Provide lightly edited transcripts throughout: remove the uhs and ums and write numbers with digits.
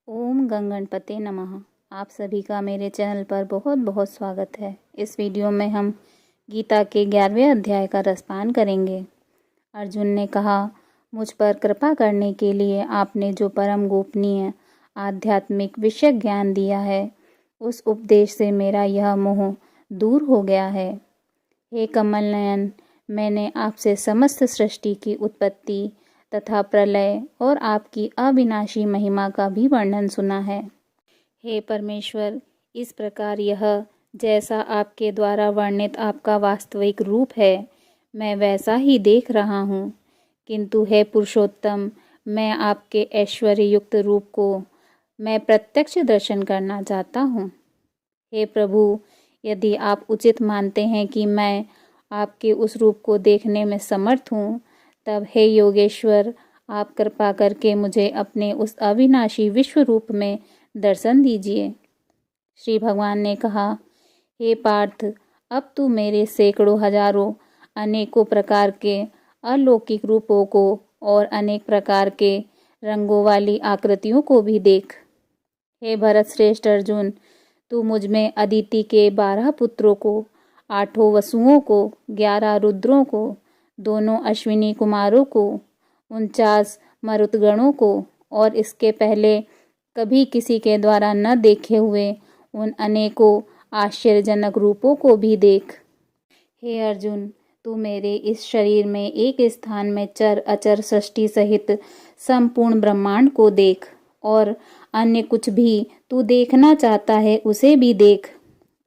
ओम गंगणपते नमः। आप सभी का मेरे चैनल पर बहुत बहुत स्वागत है। इस वीडियो में हम गीता के 11वें अध्याय का रसपान करेंगे। अर्जुन ने कहा, मुझ पर कृपा करने के लिए आपने जो परम गोपनीय आध्यात्मिक विषय ज्ञान दिया है, उस उपदेश से मेरा यह मोह दूर हो गया है। हे कमल नयन, मैंने आपसे समस्त सृष्टि की उत्पत्ति तथा प्रलय और आपकी अविनाशी महिमा का भी वर्णन सुना है। हे परमेश्वर, इस प्रकार यह जैसा आपके द्वारा वर्णित आपका वास्तविक रूप है, मैं वैसा ही देख रहा हूँ। किंतु हे पुरुषोत्तम, मैं आपके ऐश्वर्य युक्त रूप को मैं प्रत्यक्ष दर्शन करना चाहता हूँ। हे प्रभु, यदि आप उचित मानते हैं कि मैं आपके उस रूप को देखने में समर्थ हूँ, तब हे योगेश्वर, आप कृपा करके मुझे अपने उस अविनाशी विश्व रूप में दर्शन दीजिए। श्री भगवान ने कहा, हे पार्थ, अब तू मेरे सैकड़ों हजारों अनेकों प्रकार के अलौकिक रूपों को और अनेक प्रकार के रंगों वाली आकृतियों को भी देख। हे भरत श्रेष्ठ अर्जुन, तू मुझ में अदिति के 12 पुत्रों को, 8 वसुओं को, 11 रुद्रों को, दोनों अश्विनी कुमारों को, 49 मरुतगणों को और इसके पहले कभी किसी के द्वारा न देखे हुए उन अनेकों आश्चर्यजनक रूपों को भी देख। हे अर्जुन, तू मेरे इस शरीर में एक स्थान में चर अचर सृष्टि सहित संपूर्ण ब्रह्मांड को देख, और अन्य कुछ भी तू देखना चाहता है उसे भी देख।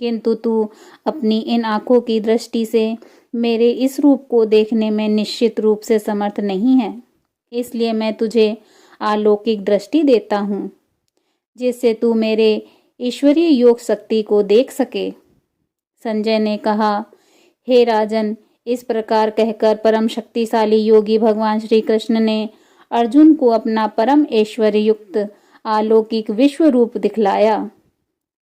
किंतु तू अपनी इन आँखों की दृष्टि से मेरे इस रूप को देखने में निश्चित रूप से समर्थ नहीं है। इसलिए मैं तुझे अलौकिक दृष्टि देता हूँ, जिससे तू मेरे ईश्वरीय योग शक्ति को देख सके। संजय ने कहा, हे राजन, इस प्रकार कहकर परम शक्तिशाली योगी भगवान श्री कृष्ण ने अर्जुन को अपना परम ऐश्वर्य युक्त अलौकिक विश्व रूप दिखलाया।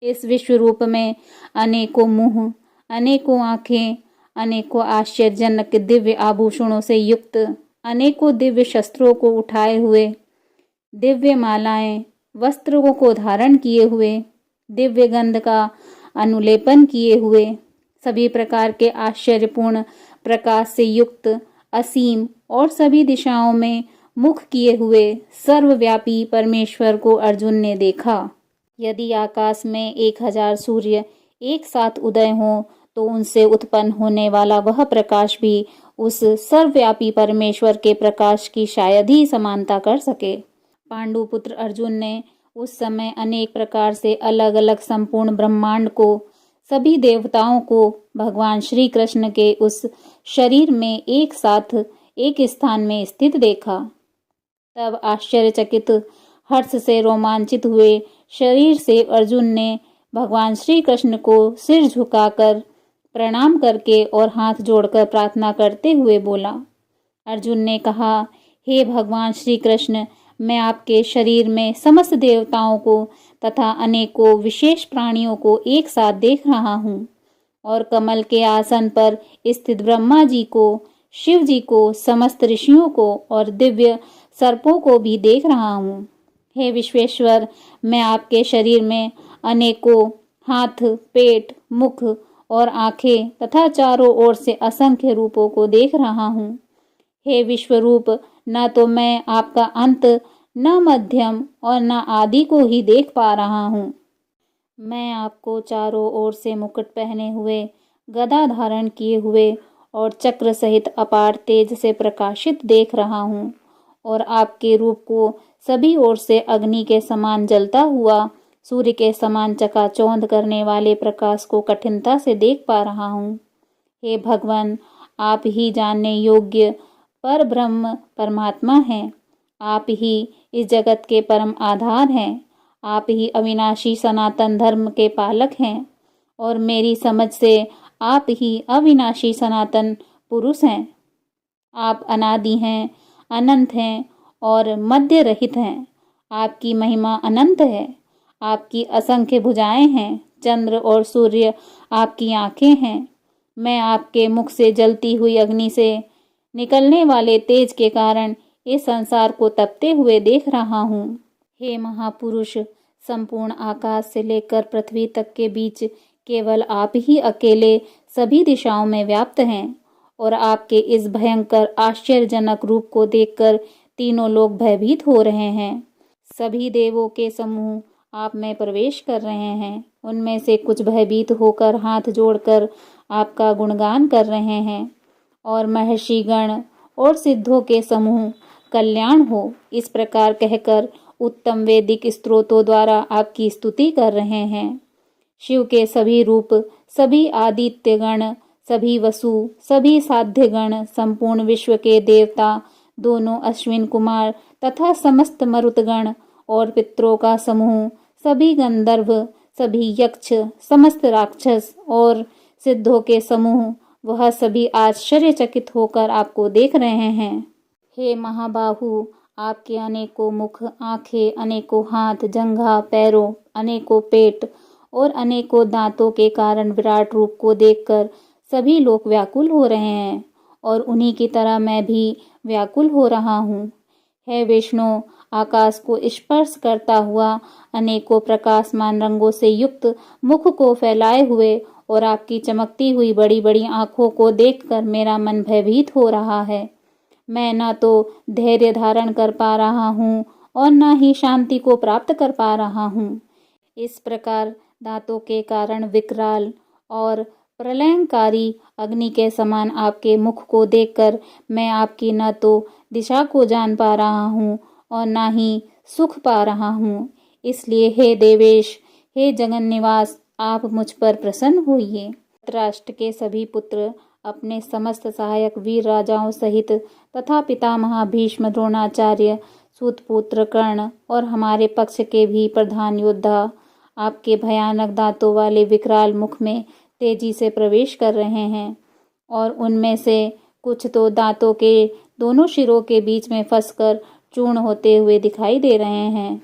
इस विश्व रूप में अनेकों मुंह, अनेकों आँखें, अनेकों आश्चर्यजनक दिव्य आभूषणों से युक्त, अनेकों दिव्य शस्त्रों को उठाए हुए, दिव्य मालाएं, वस्त्रों को धारण किए हुए, दिव्य गंध का अनुलेपन किए हुए, सभी प्रकार के आश्चर्यपूर्ण प्रकाश से युक्त, असीम और सभी दिशाओं में मुख किए हुए सर्वव्यापी परमेश्वर को अर्जुन ने देखा। यदि आकाश में 1000 सूर्य एक साथ उदय हों, तो उनसे उत्पन्न होने वाला वह प्रकाश भी उस सर्वव्यापी परमेश्वर के प्रकाश की शायद ही समानता कर सके। पांडुपुत्र अर्जुन ने उस समय अनेक प्रकार से अलग अलग संपूर्ण ब्रह्मांड को, सभी देवताओं को भगवान श्री कृष्ण के उस शरीर में एक साथ एक स्थान में स्थित देखा। तब आश्चर्यचकित, हर्ष से रोमांचित हुए शरीर से अर्जुन ने भगवान श्री कृष्ण को सिर झुकाकर प्रणाम करके और हाथ जोड़कर प्रार्थना करते हुए बोला। अर्जुन ने कहा, हे भगवान श्री कृष्ण, मैं आपके शरीर में समस्त देवताओं को तथा अनेकों विशेष प्राणियों को एक साथ देख रहा हूँ, और कमल के आसन पर स्थित ब्रह्मा जी को, शिव जी को, समस्त ऋषियों को और दिव्य सर्पों को भी देख रहा हूँ। हे विश्वेश्वर, मैं आपके शरीर में अनेकों हाथ, पेट, मुख और आंखें तथा चारों ओर से असंख्य रूपों को देख रहा हूँ। हे विश्वरूप, न तो मैं आपका अंत, न मध्यम और न आदि को ही देख पा रहा हूँ। मैं आपको चारों ओर से मुकुट पहने हुए, गदा धारण किए हुए और चक्र सहित अपार तेज से प्रकाशित देख रहा हूँ, और आपके रूप को सभी ओर से अग्नि के समान जलता हुआ, सूर्य के समान चकाचौंध करने वाले प्रकाश को कठिनता से देख पा रहा हूँ। हे भगवान, आप ही जानने योग्य पर ब्रह्म परमात्मा हैं। आप ही इस जगत के परम आधार हैं। आप ही अविनाशी सनातन धर्म के पालक हैं, और मेरी समझ से आप ही अविनाशी सनातन पुरुष हैं। आप अनादि हैं, अनंत हैं और मध्य रहित हैं। आपकी महिमा अनंत है। आपकी असंख्य भुजाएं हैं। चंद्र और सूर्य आपकी आंखें हैं। मैं आपके मुख से जलती हुई अग्नि से निकलने वाले तेज के कारण इस संसार को तपते हुए देख रहा हूँ। हे महापुरुष, संपूर्ण आकाश से लेकर पृथ्वी तक के बीच केवल आप ही अकेले सभी दिशाओं में व्याप्त हैं और आपके इस भयंकर आश्चर्यजनक रूप को देखकर तीनों लोग भयभीत हो रहे हैं। सभी देवों के समूह आप में प्रवेश कर रहे हैं। उनमें से कुछ भयभीत होकर हाथ जोड़कर आपका गुणगान कर रहे हैं और महर्षिगण और सिद्धों के समूह कल्याण हो इस प्रकार कहकर उत्तम वैदिक स्तोत्रों द्वारा आपकी स्तुति कर रहे हैं। शिव के सभी रूप, सभी आदित्यगण, सभी वसु, सभी साध्यगण, संपूर्ण विश्व के देवता, दोनों अश्विन कुमार तथा समस्त मरुतगण और पितरों का समूह, सभी गंधर्व, सभी यक्ष, समस्त राक्षस और सिद्धों के समूह, वह सभी आश्चर्यचकित होकर आपको देख रहे हैं। हे महाबाहु, आपके अनेकों मुख, आंखें, अनेकों हाथ, जंघा, पैरों, अनेकों पेट और अनेकों दांतों के कारण विराट रूप को देखकर सभी लोग व्याकुल हो रहे हैं और उन्हीं की तरह मैं भी व्याकुल हो रहा हूँ। हे विष्णु, आकाश को स्पर्श करता हुआ अनेकों प्रकाशमान रंगों से युक्त मुख को फैलाए हुए और आपकी चमकती हुई बड़ी बड़ी आंखों को देखकर मेरा मन भयभीत हो रहा है। मैं न तो धैर्य धारण कर पा रहा हूँ और न ही शांति को प्राप्त कर पा रहा हूँ। इस प्रकार दांतों के कारण विकराल और प्रलयंकारी अग्नि के समान आपके मुख को देखकर मैं आपकी न तो दिशा को जान पा रहा हूँ और न ही सुख पा रहा हूँ। इसलिए हे देवेश, हे जगन निवास, आप मुझ पर प्रसन्न होइए। धृतराष्ट्र के सभी पुत्र अपने समस्त सहायक वीर राजाओं सहित तथा पितामह भीष्म, द्रोणाचार्य, सूतपुत्र कर्ण और हमारे पक्ष के भी प्रधान योद्धा आपके भयानक दांतों वाले विकराल मुख में तेजी से प्रवेश कर रहे हैं और उनमें से कुछ तो दांतों के दोनों शिरों के बीच में फंसकर चूर्ण होते हुए दिखाई दे रहे हैं।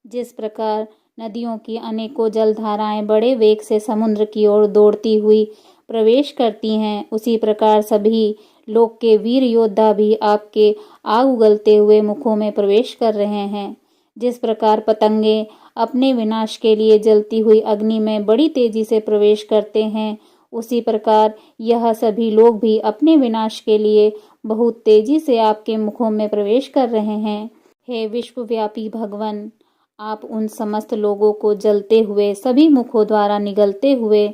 जिस प्रकार नदियों की अनेकों जलधाराएं बड़े वेग से समुद्र की ओर दौड़ती हुई प्रवेश करती हैं, उसी प्रकार सभी लोक के वीर योद्धा भी आपके आग उगलते हुए मुखों में प्रवेश कर रहे हैं। जिस प्रकार पतंगे अपने विनाश के लिए जलती हुई अग्नि में बड़ी तेजी से प्रवेश करते हैं, उसी प्रकार यह सभी लोग भी अपने विनाश के लिए बहुत तेजी से आपके मुखों में प्रवेश कर रहे हैं। हे विश्वव्यापी भगवान, आप उन समस्त लोगों को जलते हुए सभी मुखों द्वारा निगलते हुए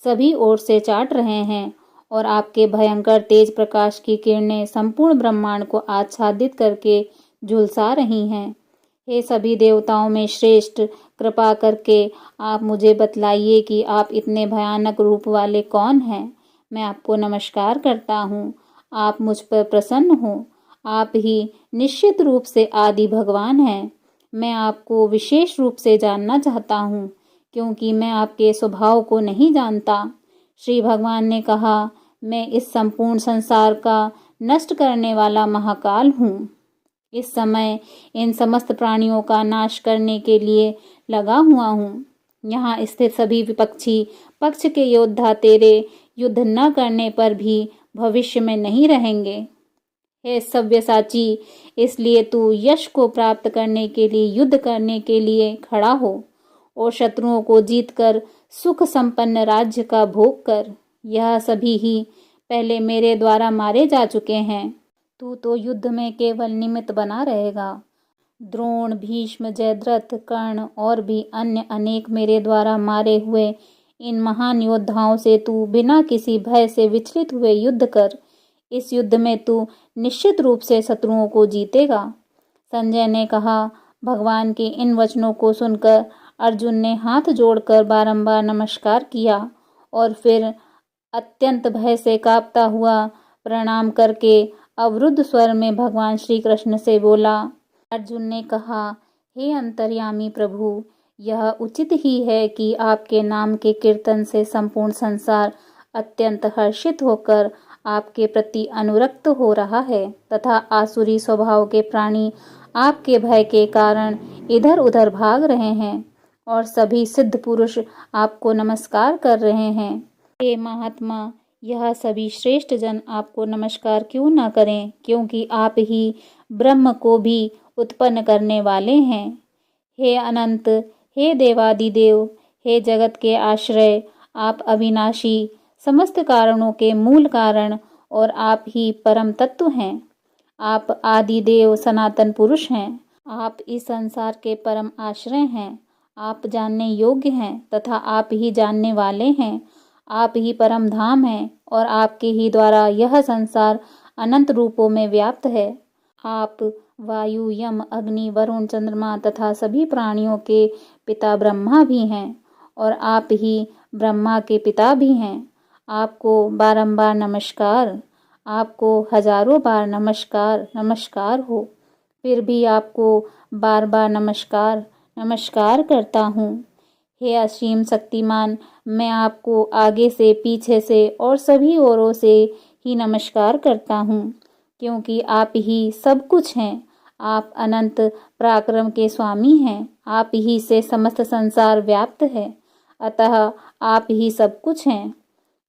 सभी ओर से चाट रहे हैं और आपके भयंकर तेज प्रकाश की किरणें संपूर्ण ब्रह्मांड को आच्छादित करके झुलसा रही हैं। हे सभी देवताओं में श्रेष्ठ, कृपा करके आप मुझे बतलाइए कि आप इतने भयानक रूप वाले कौन हैं। मैं आपको नमस्कार करता हूँ। आप मुझ पर प्रसन्न हो। आप ही निश्चित रूप से आदि भगवान हैं। मैं आपको विशेष रूप से जानना चाहता हूँ क्योंकि मैं आपके स्वभाव को नहीं जानता। श्री भगवान ने कहा, मैं इस संपूर्ण संसार का नष्ट करने वाला महाकाल हूँ। इस समय इन समस्त प्राणियों का नाश करने के लिए लगा हुआ हूँ। यहाँ स्थित सभी विपक्षी पक्ष के योद्धा तेरे युद्ध न करने पर भी भविष्य में नहीं रहेंगे। हे सव्यसाची, इसलिए तू यश को प्राप्त करने के लिए युद्ध करने के लिए खड़ा हो और शत्रुओं को जीतकर सुख संपन्न राज्य का भोग कर। यह सभी ही पहले मेरे द्वारा मारे जा चुके हैं। तू तो युद्ध में केवल निमित्त बना रहेगा। द्रोण, भीष्म, जयद्रथ, कर्ण और भी अन्य अनेक मेरे द्वारा मारे हुए इन महान योद्धाओं से तू बिना किसी भय से विचलित हुए युद्ध कर। इस युद्ध में तू निश्चित रूप से शत्रुओं को जीतेगा। संजय ने कहा। भगवान के इन वचनों को सुनकर अर्जुन ने हाथ जोड़कर बारंबार नमस्कार किया और फिर अत्यंत भय से कांपता हुआ प्रणाम करके अवरुद्ध स्वर में भगवान श्री कृष्ण से बोला। अर्जुन ने कहा, हे अंतर्यामी प्रभु, यह उचित ही है कि आपके नाम के कीर्तन से संपूर्ण संसार अत्यंत हर्षित होकर आपके प्रति अनुरक्त हो रहा है तथा आसुरी स्वभाव के प्राणी आपके भय के कारण इधर उधर भाग रहे हैं और सभी सिद्ध पुरुष आपको नमस्कार कर रहे हैं। हे महात्मा, यह सभी श्रेष्ठ जन आपको नमस्कार क्यों न करें, क्योंकि आप ही ब्रह्म को भी उत्पन्न करने वाले हैं। हे अनंत, हे देवादिदेव, हे जगत के आश्रय, आप अविनाशी, समस्त कारणों के मूल कारण और आप ही परम तत्व हैं। आप आदिदेव सनातन पुरुष हैं। आप इस संसार के परम आश्रय हैं। आप जानने योग्य हैं तथा आप ही जानने वाले हैं। आप ही परम धाम हैं और आपके ही द्वारा यह संसार अनंत रूपों में व्याप्त है। आप वायु, यम, अग्नि, वरुण, चंद्रमा तथा सभी प्राणियों के पिता ब्रह्मा भी हैं और आप ही ब्रह्मा के पिता भी हैं। आपको बारंबार नमस्कार, आपको हजारों बार नमस्कार नमस्कार हो, फिर भी आपको बार बार नमस्कार नमस्कार करता हूँ। हे असीम शक्तिमान, मैं आपको आगे से, पीछे से और सभी ओरों से ही नमस्कार करता हूँ, क्योंकि आप ही सब कुछ हैं। आप अनंत पराक्रम के स्वामी हैं। आप ही से समस्त संसार व्याप्त है, अतः आप ही सब कुछ हैं।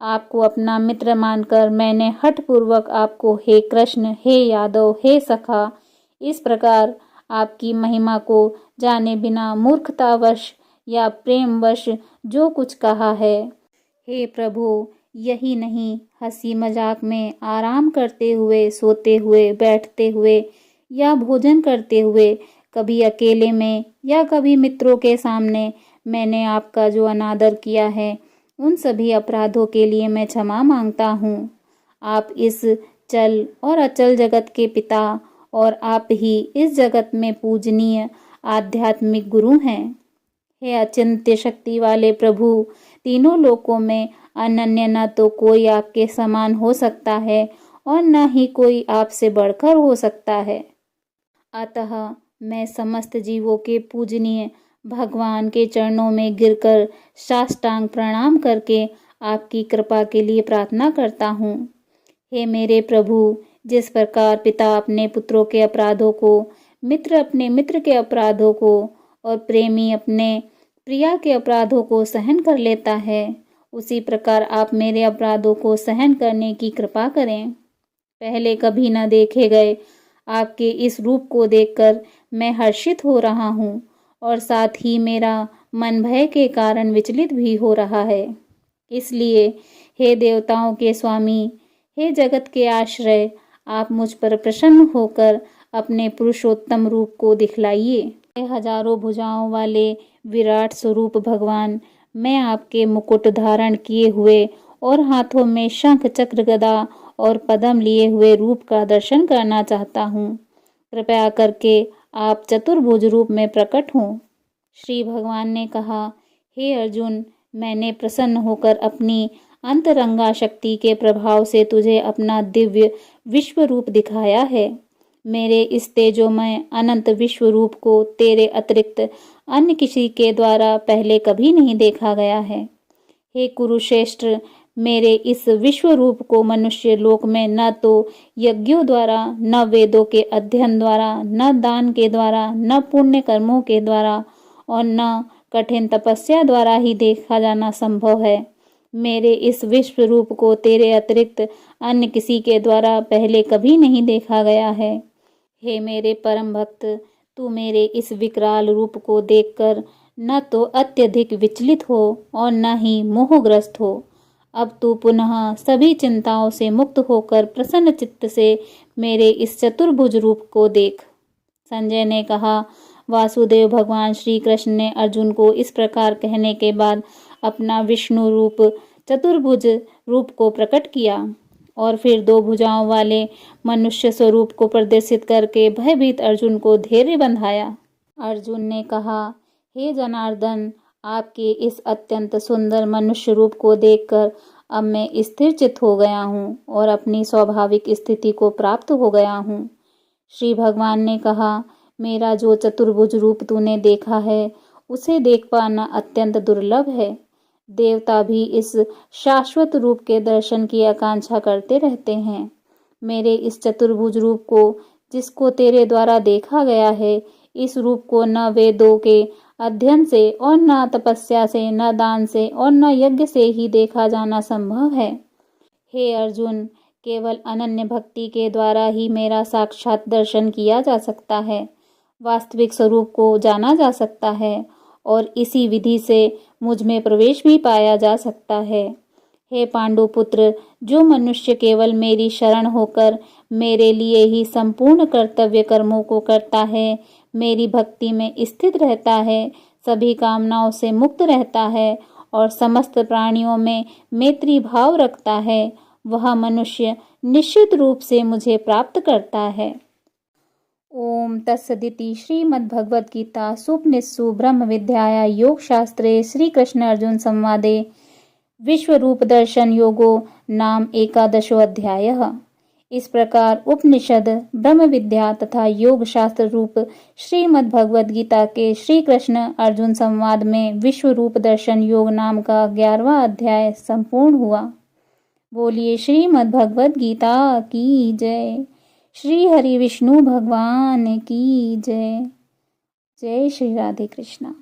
आपको अपना मित्र मानकर मैंने हठपूर्वक आपको हे कृष्ण, हे यादव, हे सखा, इस प्रकार आपकी महिमा को जाने बिना मूर्खतावश या प्रेमवश जो कुछ कहा है। हे प्रभु, यही नहीं, हंसी मजाक में, आराम करते हुए, सोते हुए, बैठते हुए या भोजन करते हुए, कभी अकेले में या कभी मित्रों के सामने मैंने आपका जो अनादर किया है, उन सभी अपराधों के लिए मैं क्षमा मांगता हूँ। आप इस चल और अचल जगत के पिता और आप ही इस जगत में पूजनीय आध्यात्मिक गुरु हैं। हे अचिंत्य शक्ति वाले प्रभु, तीनों लोकों में अनन्य न तो कोई आपके समान हो सकता है और न ही कोई आपसे बढ़कर हो सकता है। अतः मैं समस्त जीवों के पूजनीय भगवान के चरणों में गिरकर साष्टांग प्रणाम करके आपकी कृपा के लिए प्रार्थना करता हूँ। हे मेरे प्रभु, जिस प्रकार पिता अपने पुत्रों के अपराधों को, मित्र अपने मित्र के अपराधों को और प्रेमी अपने प्रिया के अपराधों को सहन कर लेता है, उसी प्रकार आप मेरे अपराधों को सहन करने की कृपा करें। पहले कभी न देखे गए आपके इस रूप को देखकर मैं हर्षित हो रहा हूँ और साथ ही मेरा मन भय के कारण विचलित भी हो रहा है। इसलिए हे देवताओं के स्वामी, हे जगत के आश्रय, आप मुझ पर प्रसन्न होकर अपने पुरुषोत्तम रूप को दिखलाइए। हे हजारों भुजाओं वाले विराट स्वरूप भगवान, मैं आपके मुकुट धारण किए हुए और हाथों में शंख, चक्र, गदा और पद्म लिए हुए रूप का दर्शन करना चाहता हूँ। कृपया करके आप चतुर्भुज रूप में प्रकट हों। श्री भगवान ने कहा, हे अर्जुन, मैंने प्रसन्न होकर अपनी अंतरंगा शक्ति के प्रभाव से तुझे अपना दिव्य विश्व रूप दिखाया है। मेरे इस तेजोमय अनंत विश्व रूप को तेरे अतिरिक्त अन्य किसी के द्वारा पहले कभी नहीं देखा गया है। हे कुरुश्रेष्ठ, मेरे इस विश्व रूप को मनुष्य लोक में न तो यज्ञों द्वारा, न वेदों के अध्ययन द्वारा, न दान के द्वारा, न पुण्य कर्मों के द्वारा और न कठिन तपस्या द्वारा ही देखा जाना संभव है। मेरे इस विश्व रूप को तेरे अतिरिक्त अन्य किसी के द्वारा पहले कभी नहीं देखा गया है। हे मेरे परम भक्त, तू मेरे इस विकराल रूप को देखकर न तो अत्यधिक विचलित हो और न ही मोहग्रस्त हो। अब तू पुनः सभी चिंताओं से मुक्त होकर प्रसन्न चित्त से मेरे इस चतुर्भुज रूप को देख। संजय ने कहा, वासुदेव भगवान श्री कृष्ण ने अर्जुन को इस प्रकार कहने के बाद अपना विष्णु रूप चतुर्भुज रूप को प्रकट किया और फिर 2 भुजाओं वाले मनुष्य स्वरूप को प्रदर्शित करके भयभीत अर्जुन को धैर्य बंधाया। अर्जुन ने कहा, हे जनार्दन, आपके इस अत्यंत सुंदर मनुष्य रूप को देखकर अब मैं स्थिर चित्त हो गया हूँ और अपनी स्वाभाविक स्थिति को प्राप्त हो गया हूँ। श्री भगवान ने कहा, मेरा जो चतुर्भुज रूप तूने देखा है, उसे देख पाना अत्यंत दुर्लभ है। देवता भी इस शाश्वत रूप के दर्शन की आकांक्षा करते रहते हैं। मेरे इस चतुर्भुज रूप को, जिसको तेरे द्वारा देखा गया है, इस रूप को न वेदों के अध्ययन से और न तपस्या से, न दान से और न यज्ञ से ही देखा जाना संभव है। हे अर्जुन, केवल अनन्य भक्ति के द्वारा ही मेरा साक्षात दर्शन किया जा सकता है। वास्तविक स्वरूप को जाना जा सकता है और इसी विधि से मुझ में प्रवेश भी पाया जा सकता है। हे पांडुपुत्र, जो मनुष्य केवल मेरी शरण होकर मेरे लिए ही संपूर्ण कर्तव्य कर्मों को करता है, मेरी भक्ति में स्थित रहता है, सभी कामनाओं से मुक्त रहता है और समस्त प्राणियों में मैत्री भाव रखता है, वह मनुष्य निश्चित रूप से मुझे प्राप्त करता है। ओम तत्सदिति। श्रीमद्भगवद्गीता सुपनिषत्सु ब्रह्म विद्याया योग शास्त्रे श्री कृष्ण अर्जुन संवादे विश्वरूप दर्शन योगो नाम 11वां अध्यायः। इस प्रकार उपनिषद, ब्रह्म विद्या तथा योग शास्त्र रूप श्रीमद् भगवद गीता के श्री कृष्ण अर्जुन संवाद में विश्व रूप दर्शन योग नाम का 11वां अध्याय संपूर्ण हुआ। बोलिए श्रीमद् भगवद गीता की जय। श्री हरि विष्णु भगवान की जय। जय श्री राधे कृष्णा।